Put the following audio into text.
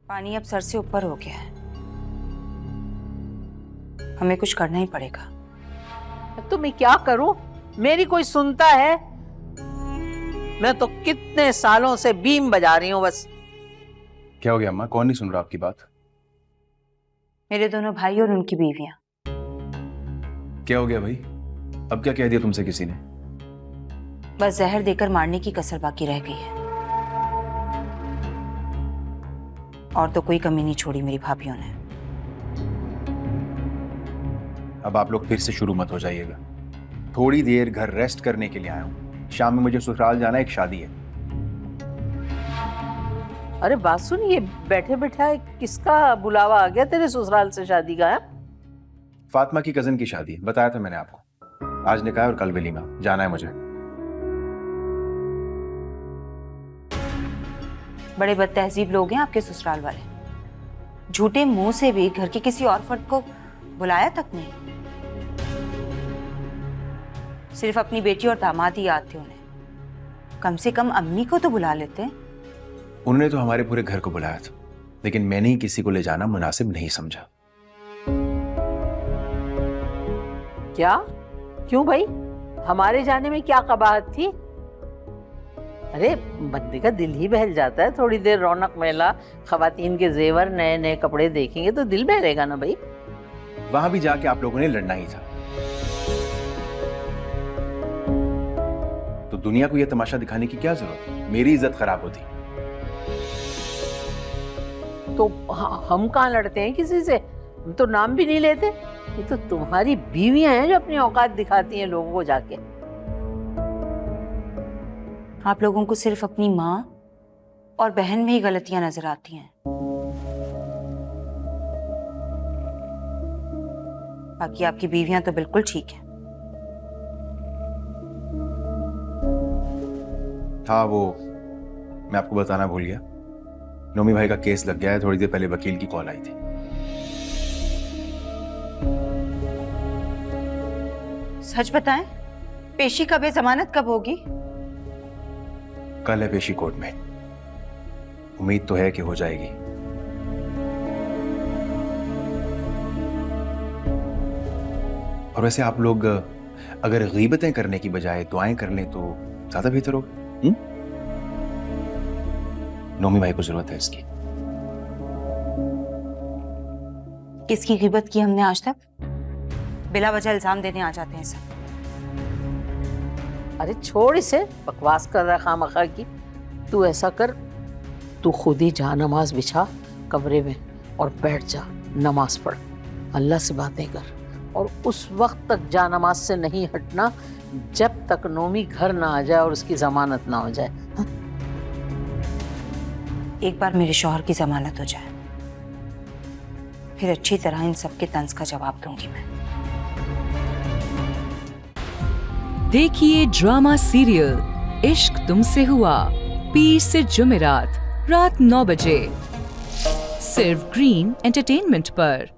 पानी अब सर से ऊपर हो गया है, हमें कुछ करना ही पड़ेगा। तो मैं क्या करूं? मेरी कोई सुनता है? मैं तो कितने सालों से बीम बजा रही हूं बस। क्या हो गया अम्मा, कौन नहीं सुन रहा आपकी बात? मेरे दोनों भाई और उनकी बीवियां। क्या हो गया भाई? अब क्या कह दिया तुमसे किसी ने? बस जहर देकर मारने की कसर बाकी रह गई है, और तो कोई कमी नहीं छोड़ी मेरी भाभीयों ने। अब आप लोग फिर से शुरू मत हो जाइएगा। थोड़ी देर घर रेस्ट करने के लिए आया हूँ, शाम में मुझे ससुराल जाना, एक शादी है। अरे बात सुन, ये बैठे बैठा किसका बुलावा आ गया तेरे ससुराल से शादी का? है फातिमा की कजन की शादी, बताया था मैंने आपको। आज निकाह और कल वलीमा, जाना है मुझे। बड़े बदतहजीब लोग हैं आपके ससुराल वाले। झूठे मुंह से भी घर के किसी और फर्द को बुलाया तक नहीं। सिर्फ अपनी बेटी और दामाद ही याद थे उन्हें। कम से कम अम्मी को तो बुला लेते। उन्होंने तो हमारे पूरे घर को बुलाया था, लेकिन मैंने ही किसी को ले जाना मुनासिब नहीं समझा। क्या? क्यों भाई? हमारे जाने में क्या कबाहत थी? अरे बंदे का दिल ही बहल जाता है। थोड़ी देर रौनक मेला, खवातीन के जेवर, नए नए कपड़े देखेंगे तो दिल बहलेगा ना भाई। वहां भी जाके आप लोगों ने लड़ना ही था, तो दुनिया को यह तमाशा दिखाने की क्या जरूरत? मेरी इज्जत खराब होती। तो हम कहाँ लड़ते हैं किसी से? हम तो नाम भी नहीं लेते। ये तो तुम्हारी बीवियां हैं जो अपनी औकात दिखाती हैं लोगों को जाके। आप लोगों को सिर्फ अपनी माँ और बहन में ही गलतियां नजर आती हैं, बाकी आपकी बीवियां तो बिल्कुल ठीक हैं। हाँ, वो मैं आपको बताना भूल गया, नोमी भाई का केस लग गया है। थोड़ी देर पहले वकील की कॉल आई थी। सच बताएं, पेशी कब है? जमानत कब होगी? कल है पेशी कोर्ट में, उम्मीद तो है कि हो जाएगी। और वैसे आप लोग अगर गीबतें करने की बजाय दुआएं कर लें तो ज्यादा बेहतर होगा। नोमी भाई को जरूरत है इसकी। किसकी गिबत की हमने आज तक? बिला वजह इल्जाम देने आ जाते हैं सब। अरे छोड़ इसे, बकवास कर रहा खामखा की। तू ऐसा कर, तू खुद ही जा, नमाज बिछा कमरे में और बैठ जा, नमाज पढ़, अल्लाह से बातें कर। और उस वक्त तक जा नमाज से नहीं हटना जब तक नोमी घर ना आ जाए और उसकी जमानत ना हो जाए। हा? एक बार मेरे शौहर की जमानत हो जाए, फिर अच्छी तरह इन सब के तंज का जवाब दूंगी मैं। देखिए ड्रामा सीरियल इश्क तुमसे हुआ, पीर से जुमेरात रात 9 बजे, सिर्फ ग्रीन एंटरटेनमेंट पर।